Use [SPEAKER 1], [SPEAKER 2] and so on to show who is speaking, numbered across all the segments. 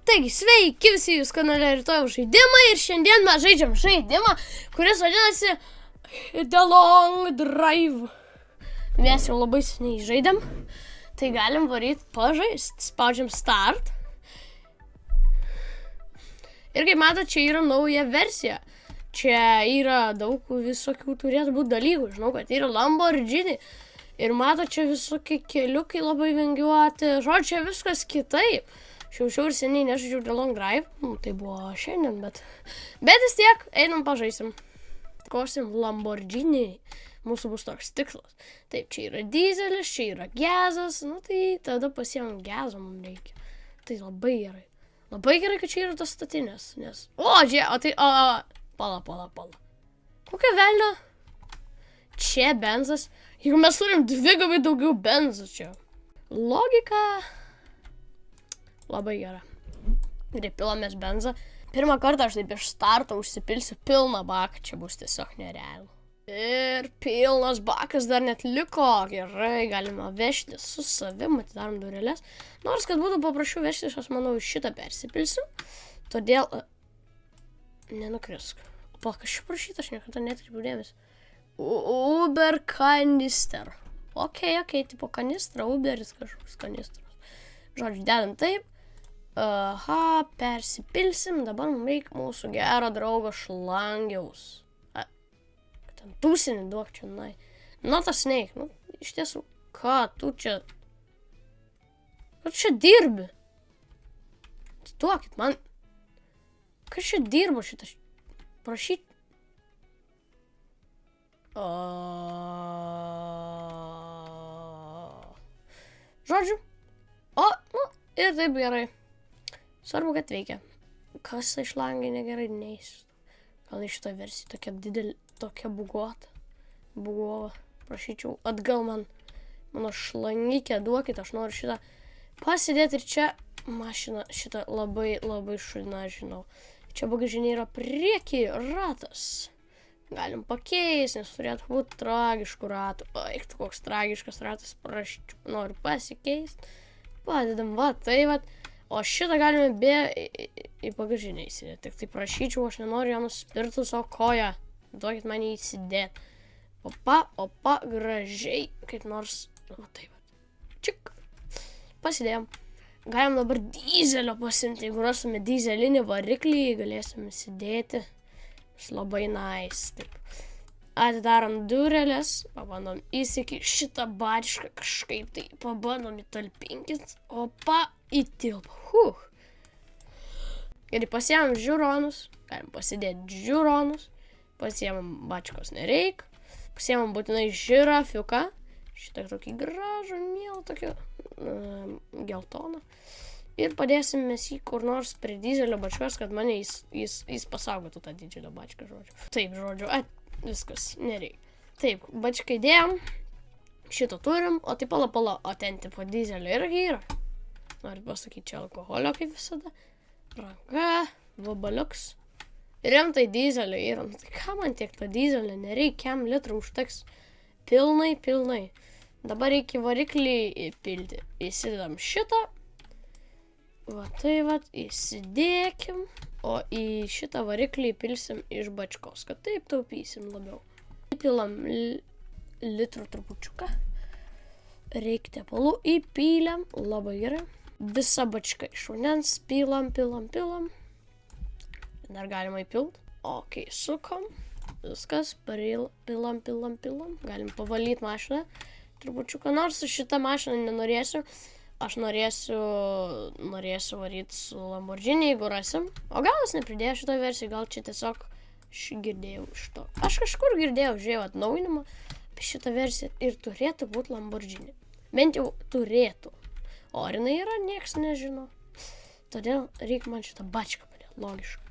[SPEAKER 1] Taigi, sveiki visi jūs kanale Rytojaus žaidimai ir šiandien mes žaidžiam žaidimą, kuris vadinasi The Long Drive. Mes jau labai seniai žaidėm, tai galim varyti pažaist. Spaudžiam Start. Ir kaip matot, čia yra nauja versija. Čia yra daug visokių turėtų būti dalykų. Žinau, kad yra Lamborghini. Ir matot, čia visokie keliukai labai vingiuoti. Žodžiu, čia viskas kitaip. Šiaušiau ir seniai nežaidžiau The Long Drive. Tai buvo šiandien, bet vis tiek, einam pažaisim. Kosim Lamborghini. Mūsų bus toks tikslas. Taip, čia yra dizelis, čia yra gazas. Nu tai tada pasiemam gazą mums reikia. Tai labai gerai. Labai gerai, kad čia yra tas statinės. Nes... Pala. Kokia velnio? Čia benzas. Jeigu mes turim dvigubai daugiau benzų čia. Logika. Labai gera. Ir pilamės benzą. Pirmą kartą aš taip iš starto užsipilsiu pilną baką. Čia bus tiesiog nerealu. Ir pilnas bakas dar net liko. Gerai, galima vežti su savim. Atidarom dureles. Nors, kad būtų paprašiau vežti, aš manau, šitą persipilsiu. Todėl... Nenukrisk. Kas čia prašyta, aš niekada netkreipiu dėmesį. Uber kanister. Ok, tipo kanistra, Uberis kažkoks kanistras. Žodžiu, dedam taip. Aha, persipilsim. Dabar mums reikia mūsų gero draugo šlangiaus. Ten tūsinį duok čia, nai. Not a snake. Nu, iš tiesų, ką tu čia... Ką tu čia dirbi? Duokit man... Kas čia dirbo šitas? Prašyt... Žodžiu. Ir taip gerai. Svarbu, kad veikia. Kas tai šlangai negerai neįs. Gal iš šitą versiją tokia didelė, tokia buguota. Bugova. Prašyčiau atgal mano šlangikę duokit. Aš noriu šitą pasidėti ir čia mašina šitą labai šudina, žinau. Čia bagažinė yra prieky ratas. Galim pakeisti, nes turėtų būti tragiškų ratų. Eik, koks tragiškas ratas, prašyčiau. Noriu pasikeisti. Padedam, tai. O šitą galime į bagažinę įsidėti. Tik tai prašyčiau, aš nenoriu ją nuspirti savo koją. Duokit man jį įsidėti. Opa, gražiai. Kaip nors, tai. Čik. Pasidėjom. Galim dabar dizelio pasimti. Jeigu rasime dizelinį variklį, galėsime įsidėti. Labai nice. Taip. Atidarom dureles. Pabandom įsikišti šitą bačką kažkaip tai. Pabandom įtalpinkit. Opa, įtilp. Ir pasiemam žiūronus. Galim pasidėti žiūronus. Pasiemam bačkos nereik. Pasiemam būtinai žirafiuką. Šitą tokį gražų, mielą, tokį geltoną. Ir padėsim mes jį kur nors prie dizelio bačkos, kad mane jis pasaugotų tą didelio bačką, žodžiu. Taip, žodžiu, viskas, nereikia. Taip, bačką įdėjom, šitą turim, o tai pala, o ten tipo dizelio irgi yra. Norit pasakyti, čia alkoholio kaip visada. Ranka, vabaliuks. Rimtai dizelio yra, tai ką man tiek to dizelio, nereikia, kiam litrų užteks. Pilnai. Dabar reikia variklį įpilti. Įsidedam šitą. Įsidėkim, o į šitą variklį įpilsim iš bačkos, kad taip taupysim labiau. Įpilam litrų trupučiuką. Reikia tepalų, įpylėm, labai gerai. Visa bačka iš vandens, pilam. Dar galima įpilt. Ok, sukom. Viskas, pilam. Galim pavalyti mašiną. Trupučiuką, nors su šitą mašiną nenorėsiu. Aš norėsiu varyti su Lamborghini, jeigu rasim. O gal jis nepridėjo šitą versiją, gal čia tiesiog aš girdėjau iš to. Aš kažkur girdėjau, žiūrėjau atnaujinimą apie šitą versiją ir turėtų būti Lamborghini. Bent jau turėtų. O ar jinai yra, nieks nežino. Todėl reikia man šitą bačką padėti, logiškai.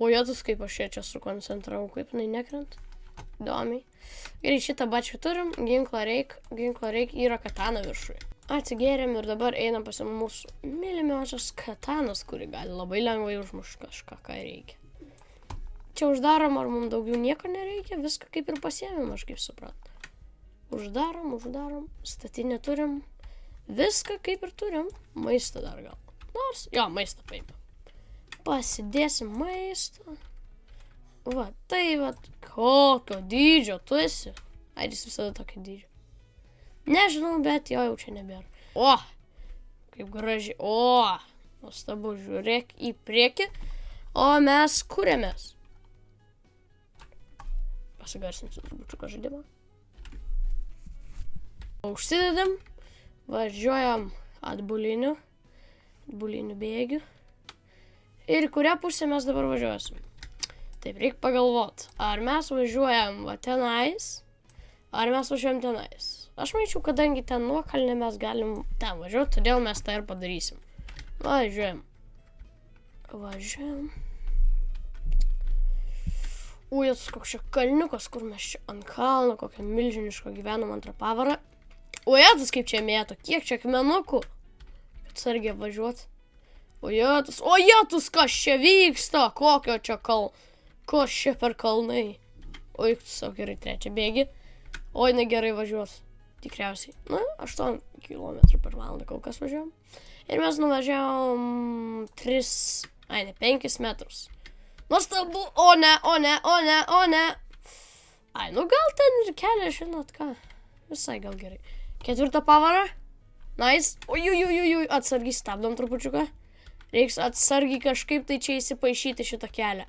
[SPEAKER 1] O jėtus, kaip aš čia sukoncentravau, kaip jinai nekrenta. Įdomiai. Gerai, šitą bačką turim, ginklo reik, yra katana viršui. Atsigėrėm ir dabar einam pas mūsų mylimiausios katanos, kuri gali labai lengvai užmušti kažką, ką reikia. Čia uždarom, ar mums daugiau nieko nereikia, viską kaip ir pasiėmėm, aš kaip supratau. Uždarom, statinę turim, viską kaip ir turim, maistą dar gal. nors. Jo, maistą paimė. Pasidėsim maistą. Va, tai va, kokio dydžio tu esi. Ar jis visada tokio dydžio? Nežinau, bet jo jau čia nebėra. O, kaip gražiai. O, nuostabu, žiūrėk į priekį. O mes kuriamės. Pasigarsinsiu trupučiuką žaidimą. Užsidedam, važiuojam atbuliniu bėgiu. Ir į kurią pusę mes dabar važiuosim? Taip, reikia pagalvoti, ar mes važiuojam va tenais, ar mes važiuojam tenais. Aš manyčiau, kadangi ten nuokalnė mes galim ten važiuoti, todėl mes tą ir padarysim. Važiuojam. Ujas, koks čia kalniukas, kur mes čia ant kalno, kokią milžinišką gyvenam antrą pavarą. Ujetus, kaip čia mėto, kiek čia akmenukų. Atsargiai važiuot. Ujetus, kas čia vyksta, kokio čia kas čia per kalnai. Oi, tu savo gerai, trečią bėgi. Oi, negerai važiuot. Tikriausiai. 8 km per valandą kol kas važiuojam. Ir mes nuvažiavom 5 metrus. Nuostabu, o ne. Ai, gal ten ir kelią, žinot ką. Visai gal gerai. 4 pavarą. Nice. Ui, atsargiai stabdom trupučiuką. Reiks atsargiai kažkaip tai čia įsipaišyti šitą kelią.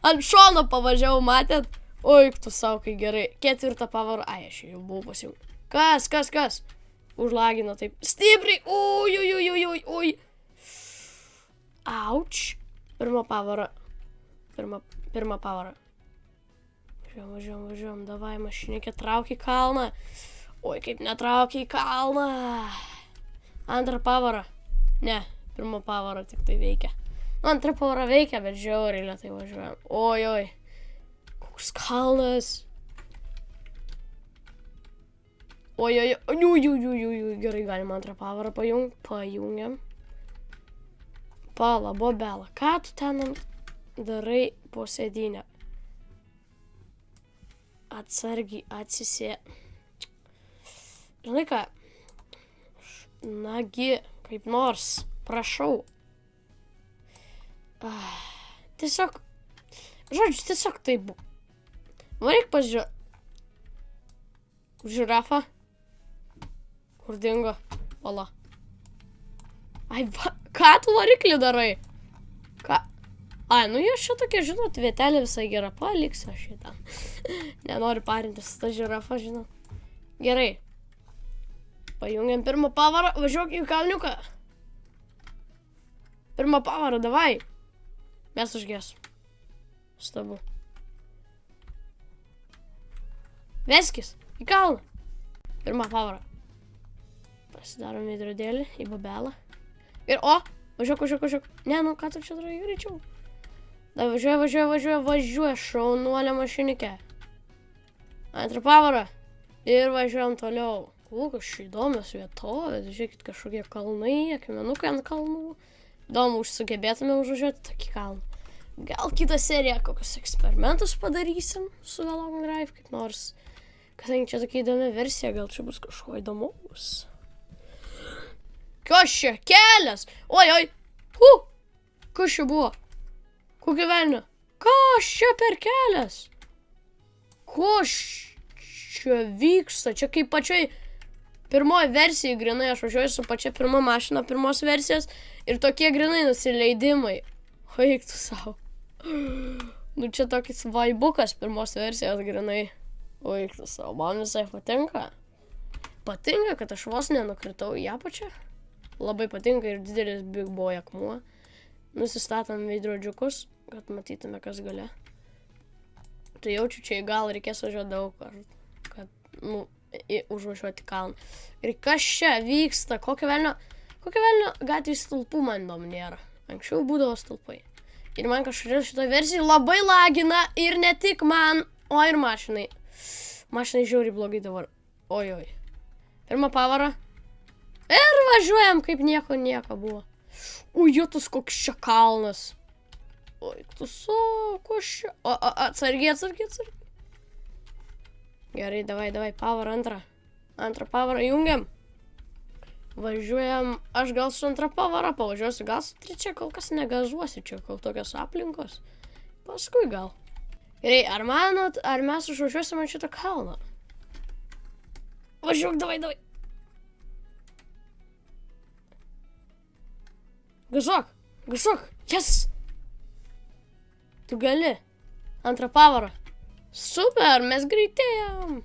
[SPEAKER 1] Ant šono pavažiavau, matėt? Oi, tu savo, kai gerai. 4 pavarą. Ai, aš jau buvau pasijungęs. Kas? Užlagino taip stipriai. Ui. Auč. Pirma pavara. Pirma pavara. Važiuojam. Davai, mašinikė, trauk į kalną. Oi, kaip netrauk į kalną. Antrą pavarą. Ne, pirma pavara tik tai veikia. Antra pavara veikia, bet žiauriai lėtai važiuojam. Oi. Koks kalnas. Oi. Gerai, galima antrą pavarą pajungiam. Pala, bobela, ką tu ten darai po sėdynę? Atsargiai atsisė. Žinai ką? Nagi, kaip nors, prašau. Tiesiog taip. Varyk pažiūrėti. Žirafa. Kur dingo? Ola. Ai, ką tu variklį darai? Ką? Ai, jūs čia tokia, žinot, vietelė visai gera. Paliksiu aš šitą. Nenoriu parintis su ta žirafa, žinot. Gerai. Pajungiam pirmą pavarą. Važiuok į kalniuką. Pirmą pavarą, davai. Mes užgesim. Stabu. Veskis. Į kalną. Pirmą pavarą. Pasidarom veidrodėlį į babelą. Ir važiuok. Ne, ką tu čia darai, greičiau. Da, važiuoja, šaunuolė mašinikė. Antrą pavarą. Ir važiuojam toliau. Kokios čia įdomios vietovės, žiūrėkit, kažkokie kalnai, akmenukai ant kalnų. Įdomu, sugebėtume užvažiuoti tokį kalną. Gal kitą seriją kokius eksperimentus padarysim su The Long Drive, kaip nors. Kadangi čia tokia įdomi versija, gal čia bus kažko įdomaus. Kas čia? Kelias! Oi! Kas čia buvo? Kokia velnio? Kas čia per kelias? Kas čia vyksta? Čia kaip pačioj pirmoji versija, grinai, aš važiuoju su pačia pirma mašina pirmos versijos ir tokie grinai nusileidimai. O eik tu savo. Čia tokis vaibukas pirmos versijos grinai. O eik tu savo. Man visai patinka. Patinka, kad aš vos nenukritau į apačią. Labai patinka ir didelis Big Boy akmuo. Nusistatom veidrodžiukus, kad matytume, kas gale. Tai jaučiu, čia į galą reikės važiuoti daug, kad užvažiuoti kalną. Ir kas čia vyksta? Kokio velnio gatvės stulpų man įdomu nėra. Anksčiau būdavo stulpai. Ir man kažkodėl šitoj versijai labai lagina ir ne tik man, o ir mašinai. Mašinai žiauriai blogai dabar. Oi. Pirma pavara. Ir važiuojam, kaip nieko buvo. Ujutus, koks čia kalnas. Oi, tu koks čia. Atsargiai. Gerai, davai, pavarą antrą. Antrą pavarą jungiam. Važiuojam, aš gal su antra pavara pavažiuosiu, gal su trečia, kol kas negazuosiu čia, kol tokios aplinkos. Paskui gal. Gerai, ar manot, ar mes užvažiuosim ant šitą kalną? Važiuok, davai. Gazuok, yes! Tu gali. Antrą pavarą. Super, mes greitėjam.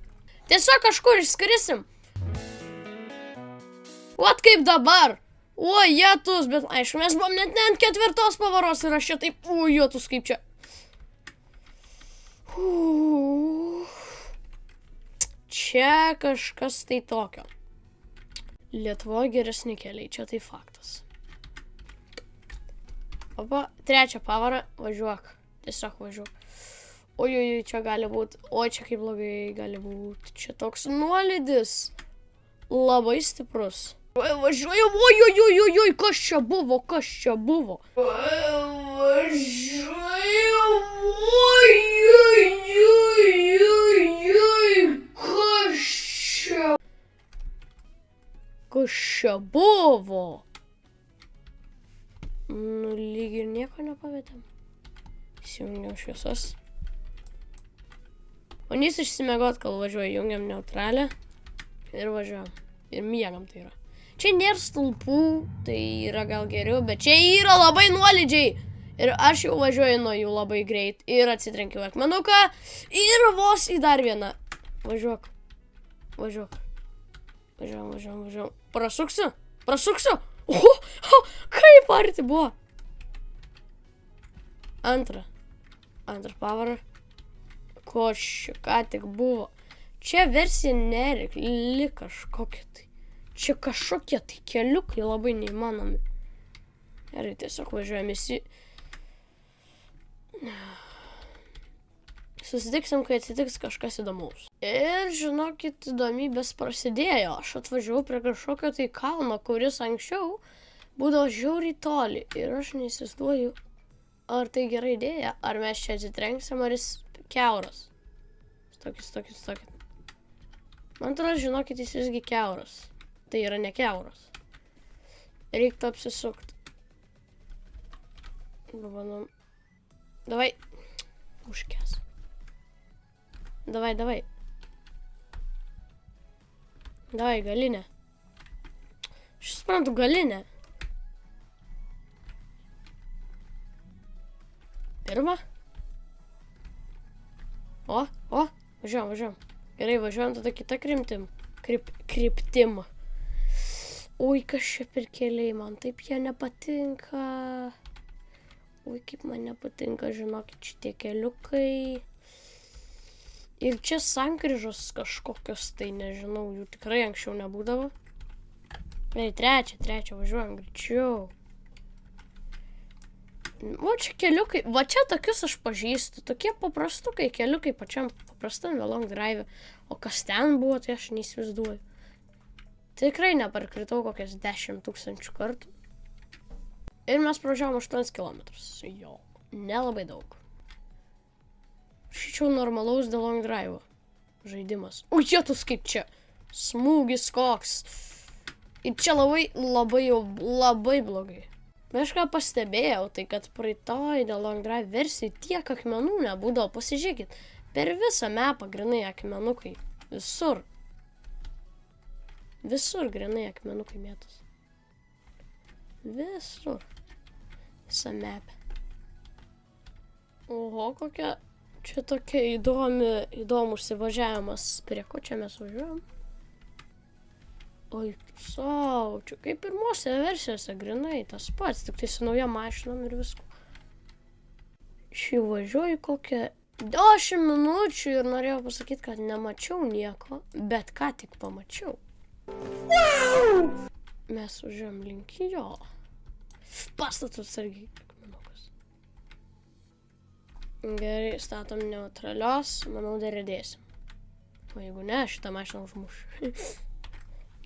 [SPEAKER 1] Tiesiog kažkur išskrisim. Vat kaip dabar. O, jetus, bet aišku, mes buvom net ne ant ketvirtos pavaros ir aš čia taip, o, jetus, kaip čia. Čia kažkas tai tokio. Lietuvoje geresni keliai, čia tai faktas. Opa, trečią pavarą, važiuok. Tiesiog važiuok. Oi, čia gali būti, oi, čia kaip blogai gali būti. Čia toks nuolydis. Labai stiprus. Važiuoju, oi, kas čia buvo? Važiuoju, kas čia buvo? Nu, lyg ir nieko nepavietėm. Įsijungiam šviesas. O nys išsimiegot, kol važiuoju, jungiam neutralę ir važiuojam. Ir miegam tai yra. Čia nėra stulpų, tai yra gal geriau, bet čia yra labai nuolydžiai. Ir aš jau važiuoju nuo jų labai greit ir atsitrenkiau akmenuką ir vos į dar vieną. Važiuok. Važiuojam. Prasuksiu. Kaip arti buvo. Antrą pavarą. Košiu, ką tik buvo. Čia versija nereikli kažkokia tai. Čia kažkokie tai keliukai labai neįmanomi. Gerai, tiesiog važiuojam visi. Susitiksim, kai atsitiks kažkas įdomaus. Ir žinokit, įdomybės prasidėjo. Aš atvažiavau prie kažkokio tai kalno, kuris anksčiau būdavo žiauriai toli. Ir aš neįsivaizduoju, ar tai gera idėja, ar mes čia atsitrenksim, ar jis kiauras. Stokit. Man atrodo, žinokit, jis visgi kiauras. Tai yra ne kiauras. Reiktų apsisukti. Pabanam. Davai. Užkės. Davai. Davai, galinė. Aš suprantu, galinė. Pirma. O, važiuojam. Gerai, važiuojam tada kitą kryptim. Oi, kas čia per keliai, man taip jie nepatinka. Oi, kaip man nepatinka, žinokit, šitie keliukai. Ir čia sankryžos kažkokios, tai nežinau, jų tikrai anksčiau nebūdavo. Gerai, trečią, važiuojam greičiau. O čia keliukai, va čia tokius aš pažįstu, tokie paprastukai keliukai pačiam paprastam Long Drive. O kas ten buvo, tai aš neįsivaizduoju. Tikrai neparkritau kokias 10 000 kartų. Ir mes pravažiavom 8 kilometrus. Jo, nelabai daug. Šičiau normalaus The Long Drive žaidimas. O jėtus kaip čia. Smūgis koks. Ir čia labai blogai. Bet aš ką pastebėjau, tai kad praeitoj The Long Drive versijai tiek akmenų nebūdavo. Pasižiūrėkit, per visą mapą grinai akmenukai. Visur grinai akmenukai mėtos. Visur. Visą mapę. Oho, kokia čia tokia įdomus įvažiavimas. Prie ko čia mes važiuojam? Oi, čia kaip pirmose versijose grinai tas pats, tik tai su nauja mašinom ir visku. Šį važiuoju kokią 10 minučių ir norėjau pasakyti, kad nemačiau nieko, bet ką tik pamačiau. Mes važiuojam link jo. Pastatus argi akmenukas. Gerai, statom neutralios, manau dar įdėsim. O jeigu ne, šitą mašiną užmuš.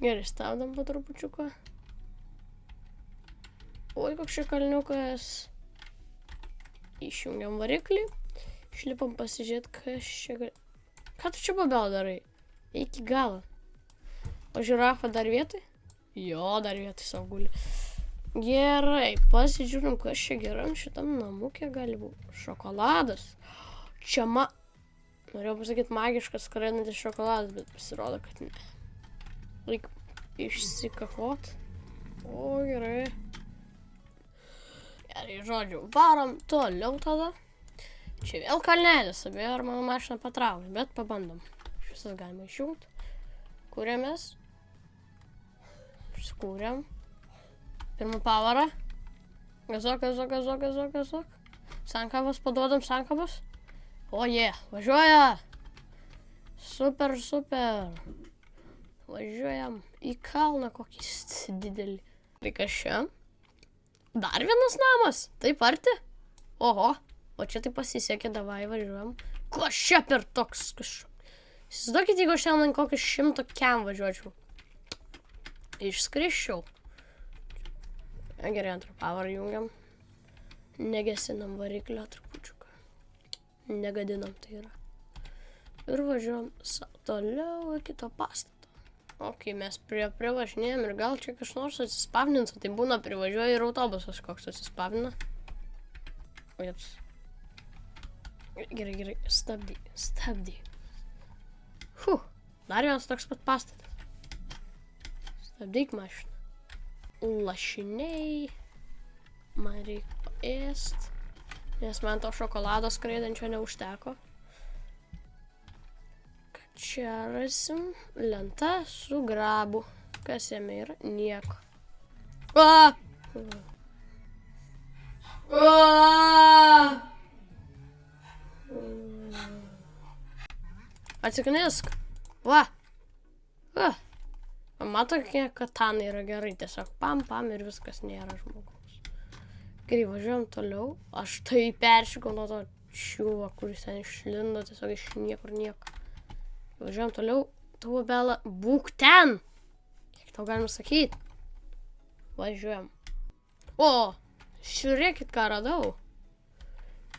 [SPEAKER 1] Gerai, stabdom po trupučiuką. Oi, koks čia kalniukas. Išjungiam variklį. Išlipam pasižiūrėti, kas čia gali. Ką tu čia babel darai? Iki galo. O žirafa dar vietoj? Jo, dar vietoj savo guli. Gerai, pasižiūrim, kas čia geram šitam namukė gali būti. Šokoladas. Čia norėjau pasakyti magiškas skraidantis šokoladas, bet pasirodo, kad ne. Reik išsikakot. O, gerai. Gerai, žodžiu, varom toliau tada. Čia vėl kalnelis, abejo, ar mano mašina patrauks, bet pabandom. Šisas galima išjungti. Kūrėmės. Skūrėm. Pirmą pavarą. Gazok. Sankabas, paduodam sankabas. O, važiuoja. Super. Važiuojam į kalną kokį didelį. Tai kas čia? Dar vienas namas. Taip arti. Oho. O čia tai pasisekė, davai važiuojam. Kas čia per toks kažkoks? Įsivaizduokit, jeigu aš ten kokį 100 kem važiuočiau. Išskrisčiau. Gerai, antrą pavarą jungiam. Negesinam variklio trupučiuką. Negadinam tai yra. Ir važiuojam toliau iki to pastato. Ok, mes privažinėjom ir gal čia kas nors atsispavninsa. Tai būna privažiuoja ir autobusas koks atsispavnina. O jeps. Gerai. Stabdy. Dar vienas toks pat pastatas. Stabdyk mašiną. Lašiniai. Man reikia paėst. Nes man to šokolado skraidančio neužteko. Ką čia rasim? Lenta su grabu. Kas jame yra? Nieko. Atsiknisk. Va. Mato, kiek katanai yra gerai. Tiesiog pam ir viskas nėra žmogaus. Gerai, važiuojam toliau. Aš tai peršikau nuo to čiuvo, kuris ten išlindo tiesiog iš niekur nieko. Važiuojam toliau. Tu, Bela, būk ten. Kiek tau galima sakyti? Važiuojam. O, žiūrėkit, ką radau.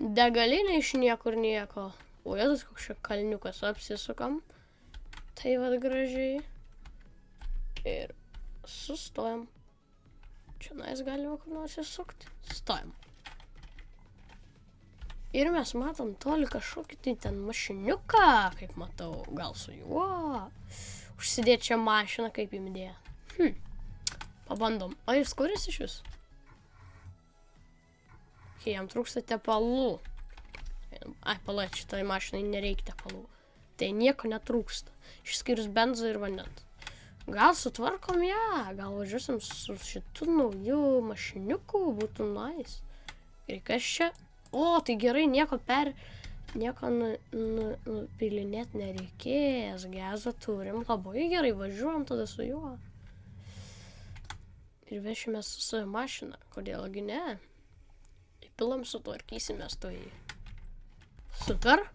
[SPEAKER 1] Degalinė iš niekur nieko. O, jėzus, koks čia kalniukas. Apsisukam. Tai vad gražiai. Ir sustojam. Čia galima kur nors įsukti. Stojam. Ir mes matom toli kažkokį tai ten mašiniuką, kaip matau. Gal su juo. Užsidėt čia mašiną, kaip jums idėja. Pabandom. O jis kuris iš vis? Jam trūksta tepalų. Pala, šitai mašinai nereikia tepalų. Tai nieko netrūksta. Išskyrus benzą ir vandens. Gal sutvarkom ją, gal važiuosim su šitu nauju mašiniuku, būtų nice. Ir kas čia? O, tai gerai, nieko nupilinėt nereikės, gezą turim, labai gerai, važiuojam tada su juo. Ir vešimės su savo mašiną, kodėlgi ne? Įpilam, sutvarkysimės to į. Super.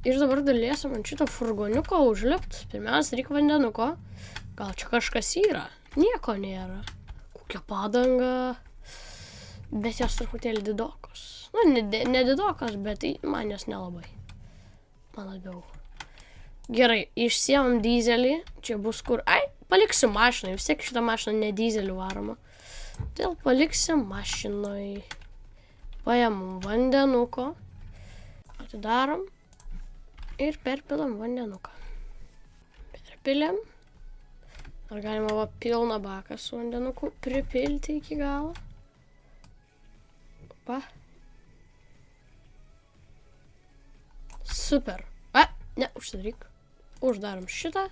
[SPEAKER 1] Ir dabar galėsim ant šito furgoniuko užlipt. Pirmiausia, reikia vandenuko. Gal čia kažkas yra? Nieko nėra. Kokia padanga. Bet jos truputėlį didokos. Ne didokos, bet man jos nelabai. Man labiau. Gerai, išsiemam dizelį. Čia bus kur. Paliksim mašinai. Vis tiek šitą mašiną ne dizeliu varoma. Todėl paliksim mašinai. Paėmam vandenuko. Atidarom. Ir perpilam vandenuką. Perpiliam. Ar galima pilną baką su vandenuku pripilti iki galo? Opa. Super. Užsidaryk. Uždarom šitą.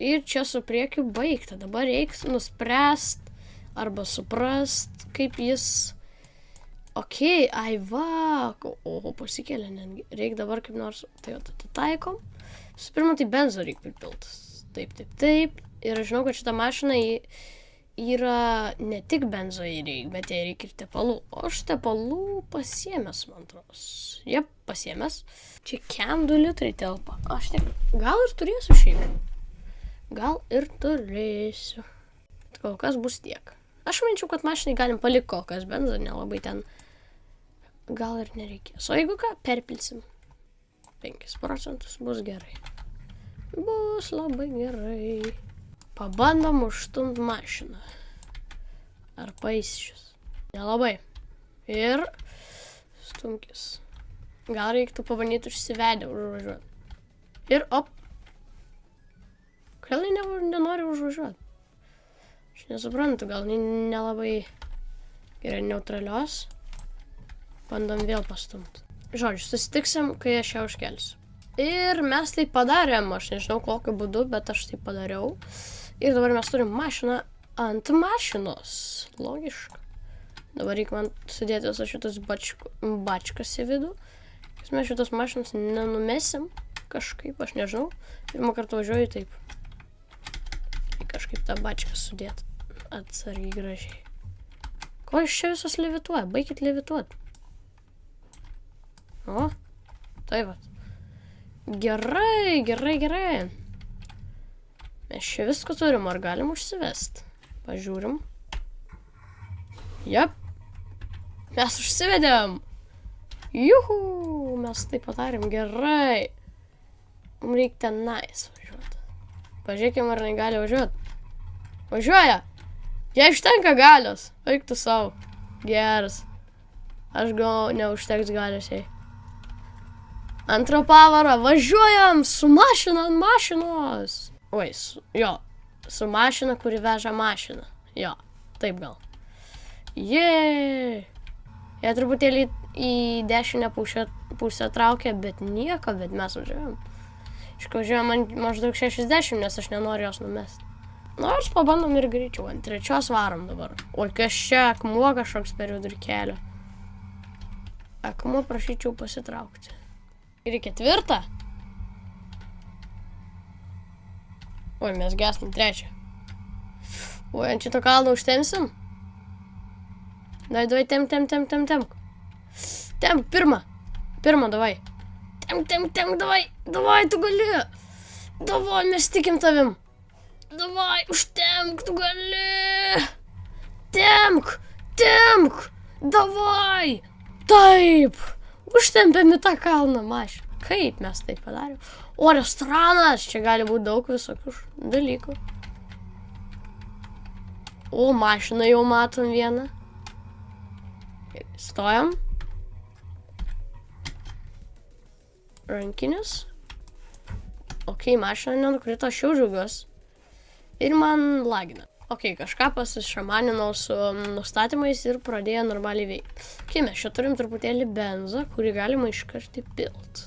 [SPEAKER 1] Ir čia su priekiu baigta. Dabar reiks nuspręst arba suprast, kaip jis... Ok, va. O, pasikėlė netgi. Reik dabar kaip nors... Tai taikom. Su pirma, tai benzo reik pripiltas. Taip. Ir aš žinau, kad šitą mašiną yra ne tik benzo įreik, bet jai reikia ir tepalų. O aš tepalų pasiėmęs, man atrodos. Jep, pasiėmęs. Čia kem 2 litrai telpa. Aš gal ir turėsiu šiaip. Gal ir turėsiu. Bet kol kas bus tiek. Aš manyčiau, kad mašinai galim palikti kol kas benzą, nelabai ten. Gal ir nereikės. O jeigu ką, perpilsim. 5% bus gerai. Bus labai gerai. Pabandom užstumt mašiną. Ar paeis šis? Nelabai. Ir stumkis. Gal reiktų pabandyti užsivedę užvažiuoti. Ir op. Kodėl nenori užvažiuoti? Aš nesuprantu, gal nelabai gerai neutralios. Bandom vėl pastumti. Žodžiu, susitiksim, kai aš ją užkelsiu. Ir mes tai padarėm, aš nežinau kokiu būdu, bet aš tai padariau. Ir dabar mes turim mašiną ant mašinos. Logiška. Dabar reikia man sudėti visus šitus bačkas į vidų. Mes šitos mašinos nenumesim kažkaip, aš nežinau. Pirmą kartą važiuoju taip. Kažkaip tą bačką sudėti atsargiai gražiai. Ko iš čia visos levituoja? Baikit levituoti. O, tai va. Gerai, gerai, gerai. Mes čia viską turim, ar galim užsivest? Pažiūrim. Jep. Mes užsivedėm. Juhu, mes tai padarėm gerai. Mums reikia tenais važiuoti. Pažiūrėkim, ar jinai gali važiuoti. Važiuoja. Jei užtenka galios. Eik tu savo. Geras. Aš gal neužteks galios jai. Antrą pavarą. Važiuojam su mašina ant mašinos. Oi, su mašina, kuri veža mašiną. Jo, taip gal. Jee. Jie truputėlį į dešinę pusę traukia, bet nieko, bet mes važiuojam. Išvažiuojam maždaug 60, nes aš nenoriu jos numesti. Nors pabandom ir greičiau, ant 3 varom dabar. Oi, kas čia, akmuo kažkoks per vidurį kelio. Akmuo prašyčiau pasitraukti. Ir į 4. Oi, mes gestam 3. Oi, ant šito kalno užtemsim? Davai, temk. Temk, pirmą, davai. Temk, davai. Davai, tu gali. Davai, mes tikim tavim. Davai, užtemk, tu gali. Temk. Davai. Taip. Užtempėm į tą kalną mašiną. Kaip mes tai padarėm? O, restoranas. Čia gali būti daug visokių dalykų. O, mašiną jau matom vieną. Stojam. Rankinis. Ok, mašina nenukrito, aš jau džiaugiuosi. Ir man lagina. Ok, kažką pasišamaninau su nustatymais ir pradėjo normaliai veikti. Ok, mes čia turim truputėlį benzą, kurį galima iškart įpilt.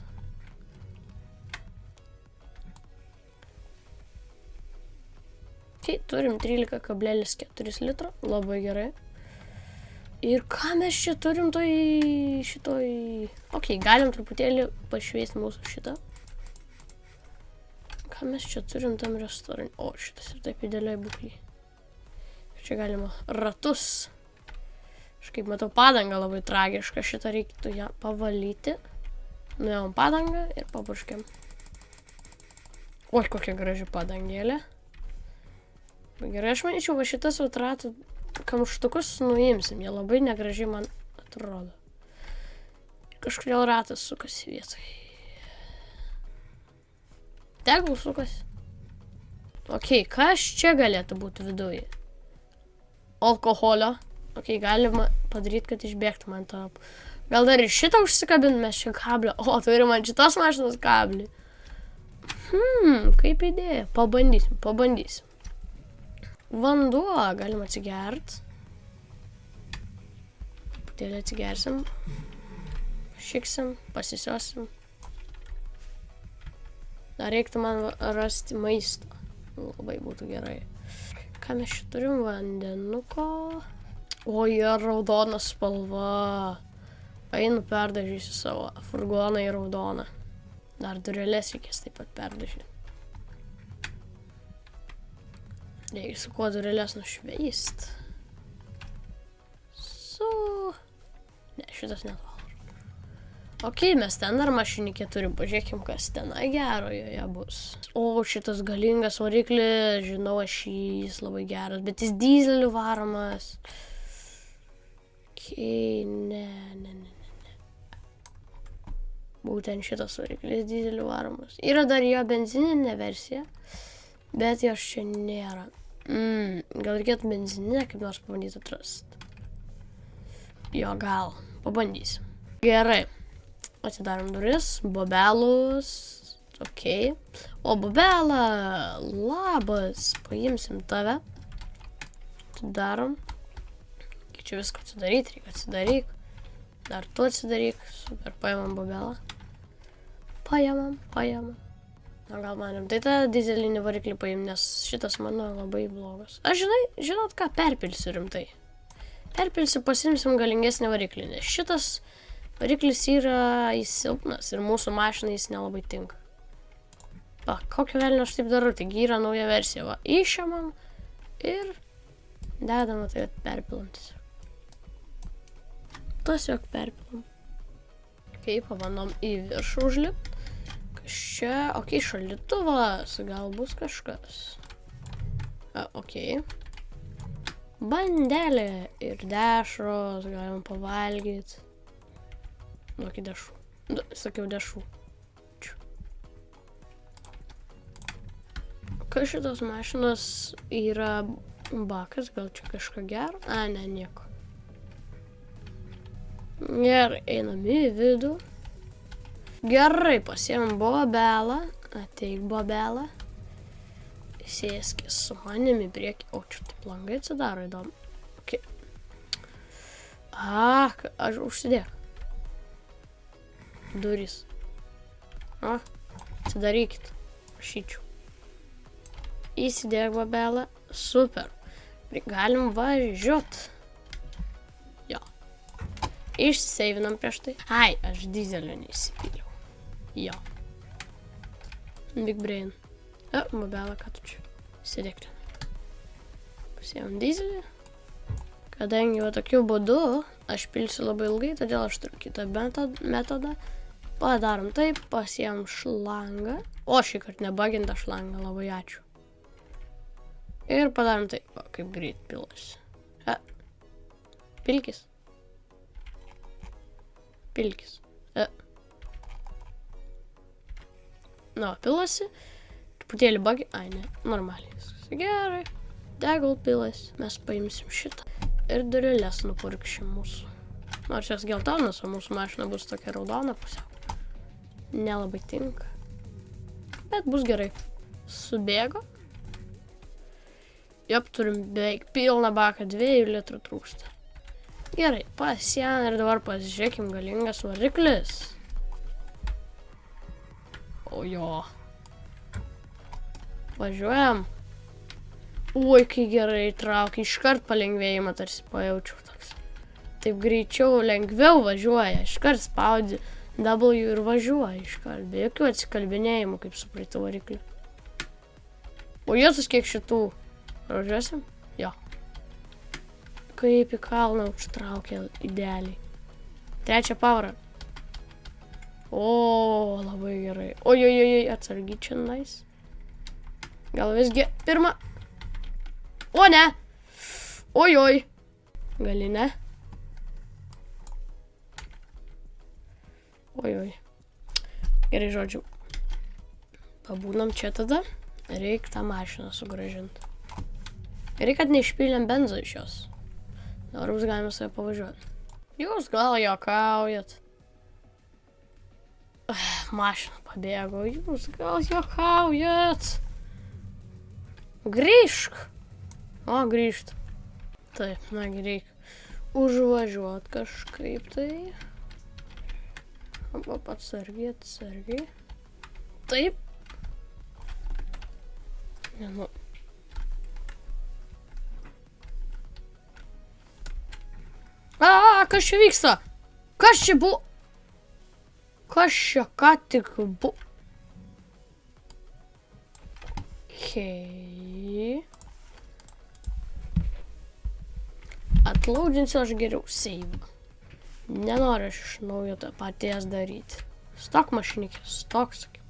[SPEAKER 1] Ok, turim 13,4 litro, labai gerai. Ir ką mes čia turim šitoj... Ok, galim truputėlį pašviesti mūsų šitą. Ką mes čia turim tam restorane? O, šitas ir taip idealiai būklį. Čia galima ratus. Aš kaip matau padangą labai tragišką. Šitą reiktų ją pavalyti. Nuėjom padangą ir papurškiam. Oi, kokia graži padangėlė. Gerai, aš manyčiau, va šitas ratų kamštukus nuimsim, jie labai negražiai man atrodo. Kažkodėl ratas sukasi vietoj. Tegul sukasi. Ok, kas čia galėtų būti viduje? Alkoholio. Ok, galima padaryti, kad išbėgtų man to. Gal dar ir šitą užsikabint mes čia kablio. O, turim ant šitos mašinos kablį. Kaip idėja. Pabandysim. Vanduo galima atsigert. Putėlį atsigersim. Šiksim, pasisiosim. Dar reiktų man rasti maisto. Labai būtų gerai. Ką mes čia turim? Vandenuko. O, jie raudona spalva. Einu perdažysiu savo furgoną į raudoną. Dar dureles reikės taip pat perdažyti. Reikia su kuo dureles nušveist. Ne, šitas netvalo. Ok, mes ten dar mašinikė turim. Pažiūrėkim, kas tenai gero joje bus. O, šitas galingas variklis. Žinau, jis labai geras. Bet jis dizeliu varomas. Ok, ne. Būtent šitas variklis dizeliu varomas. Yra dar jo benzininė versija. Bet jos čia nėra. Gal reikėtų benzininę kaip nors pabandyti atrasti. Jo, gal. Pabandysim. Gerai. Atidarom duris. Bobelus. Ok. O, Bobela. Labas. Paimsim tave. Atidarom. Kaip čia viską atsidaryti? Reikia atsidaryk. Dar tu atsidaryk. Super. Paimam Bobelą. Paimam. Na, gal manim. Tai tą dizelinį variklį paim, nes šitas mano labai blogas. Aš žinot ką, perpilsiu rimtai. Perpilsiu, pasimsim galingesnį variklį, nes šitas variklis yra silpnas ir mūsų mašinai jis nelabai tinka. Va, kokio velnio aš taip darau, taigi yra nauja versija. Va, išėmam ir dedam tai perpilam tiesiog. Tiesiog perpilam. Kaip pabandom į viršų užlipti. Čia, ok, šaldytuvas, gal bus kažkas. Ok. Bandelė ir dešros, galim pavalgyti. Ok, dešrų. Sakiau dešrų. Kas šitos mašinos yra bakas, gal čia kažką gero? A, ne, nieko. Gerai, einam į vidų. Gerai, pasiėmėm Bobelą. Ateik, Bobelą. Sėskis su manimi priekį. O, čia taip langai atsidaro, įdomu. Ok. Aš užsidėk. Durys. Atsidarykit. Prašyčiau. Įsidėk, Bobelą. Super. Galim važiuot. Jo. Išsiseivinam prieš tai. Ai, aš dizelio neįsipyliau. Jo. Big brain. Bobelą, ką tu čia? Sėdėk ten. Pasiėmam dizelį. Kadangi va tokiu būdu aš pilsiu labai ilgai, todėl aš turiu kitą metodą. Padarom taip, pasiėmam šlangą. O, šį kartą nebagintą šlangą, labai ačiū. Ir padarom taip, va, kaip greit pilasi. Pilkis. Pilkis. Na, pilasi. Truputėlį bagi. Ai, ne, normaliai viskas. Gerai. Degal pilasi. Mes paimsim šitą. Ir dureles nupurkšim mūsų. Nors jos geltonas, o mūsų mašina bus tokia raudona pusiau. Nelabai tinka. Bet bus gerai. Subėgo. Jop, turim beveik pilną baką, 2 litrų trūksta. Gerai, pasiėm ir dabar pasižiūrėkim galingas variklis. O jo. Važiuojam. Oi, kai gerai traukia, iškart palengvėjimą tarsi pajaučiau toks. Taip greičiau, lengviau važiuoja, iškart spaudi W ir važiuoja iškart, be jokių atsikalbinėjimų, kaip su praeitu varikliu. O jėzus kiek šitų. Važiuosim? Jo. Kaip į kalną užtraukia idealiai. 3 pavarą. O, labai gerai. Ojojojoj, atsargiai čia nais. Gal visgi pirmą. O, ne. Ojoj. Gali ne. Ojoj. Gerai, žodžiu. Pabūnam čia tada. Reik tą mašiną sugrąžinti. Gerai, kad neišpylėm benzo iš jos. Dabar bus galima save pavažiuoti. Jūs gal juokaujat. Mašina pabėgo. Jūs gal juokaujat. Grįžk. O, grįžt. Taip, na, reik užvažiuot kažkaip tai. Atsargiai. Taip. Nu. Kas čia vyksta? Kas čia buvo? Kas čia ką tik buvo? Okei. Atlaudinsiu aš geriau save. Nenoriu aš iš naujo tą paties daryti. Stok mašinikė, stok, sakiau.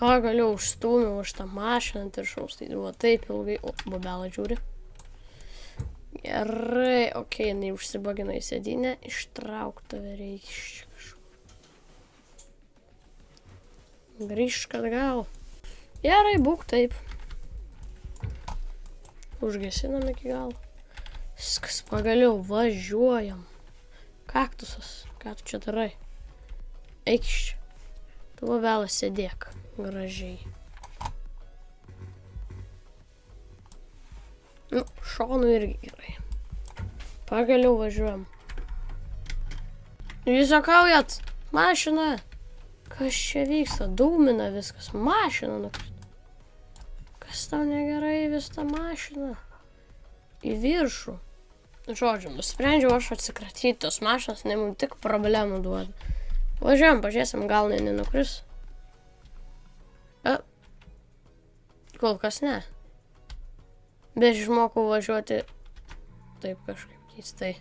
[SPEAKER 1] Pagaliau užstūmiau už tą mašiną ant viršaus. Tai buvo taip ilgai. O, bobelą žiūri. Gerai, okei, jinai užsibagino į sėdynę. Ištrauk tave reikia iš kažkur. Grįžk atgal. Gerai, būk taip. Užgesinam iki galo. Viskas, pagaliau važiuojam. Kaktusas, ką tu čia darai? Eik iš čia. Tu bobelą sėdėk gražiai. Nu, šonu irgi gerai. Pagaliau važiuojam. Jūs juokaujat? Mašina. Kas čia vyksta? Dūmina viskas. Mašina nukrito. Kas tau negerai vis tą mašiną? Į viršų. Žodžiu, nusprendžiau aš atsikratyti tos mašinos, ne mums tik problemų duoda. Važiuojam, pažiūrėsim, gal nenukris. Kol kas ne. Bet išmokau važiuoti taip kažkaip keistai.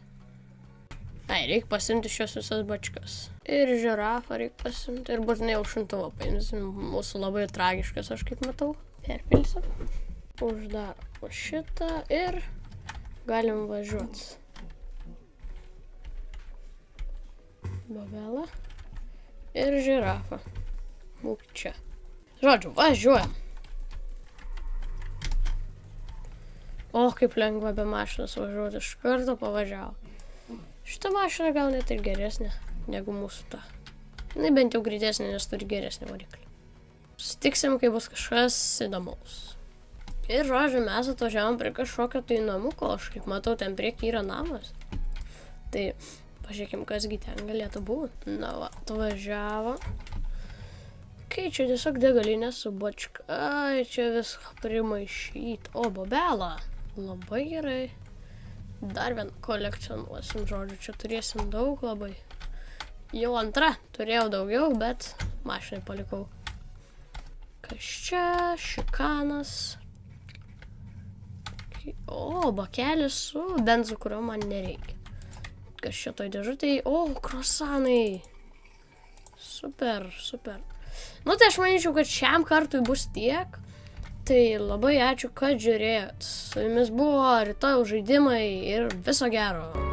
[SPEAKER 1] Ai, reikia pasimti šios visas bačkas. Ir žirafą reikia pasimti. Ir būtinai jau šuntuvą paimsim. Mūsų labai tragiškas, aš kaip matau. Perpilsim. Uždaro šitą ir galim važiuoti. Bobelą. Ir žirafą. Būk čia. Žodžiu, važiuojam. O, kaip lengva be mašinos važiuoti. Iš karto pavažiavo. Šita mašina gal net ir geresnė negu mūsų ta. Na, bent jau greitesnė, nes turi geresnį variklį. Sutiksim, kai bus kažkas įdomaus. Ir, žodžiu, mes atvažiavom prie kažkokio tai namuko. Aš kaip matau, ten prieki yra namas. Tai pažiūrėkim, kasgi ten galėtų būti. Na va, atvažiavo. Kai čia tiesiog degalinė su bačka. Ai, čia viską primaišyt. O, bobelą. Labai gerai. Dar vieną kolekcionuosim, žodžiu, čia turėsim daug labai. Jau antra, turėjau daugiau, bet mašinai palikau. Kas čia? Šikanas. O, bakelis su benzu, kurio man nereikia. Kas čia toj dėžutėj? O, kruasanai. Super, super. Nu, tai aš manyčiau, kad šiam kartui bus tiek. Tai labai ačiū, kad žiūrėjot. Su jumis buvo Rytojaus žaidimai ir viso gero.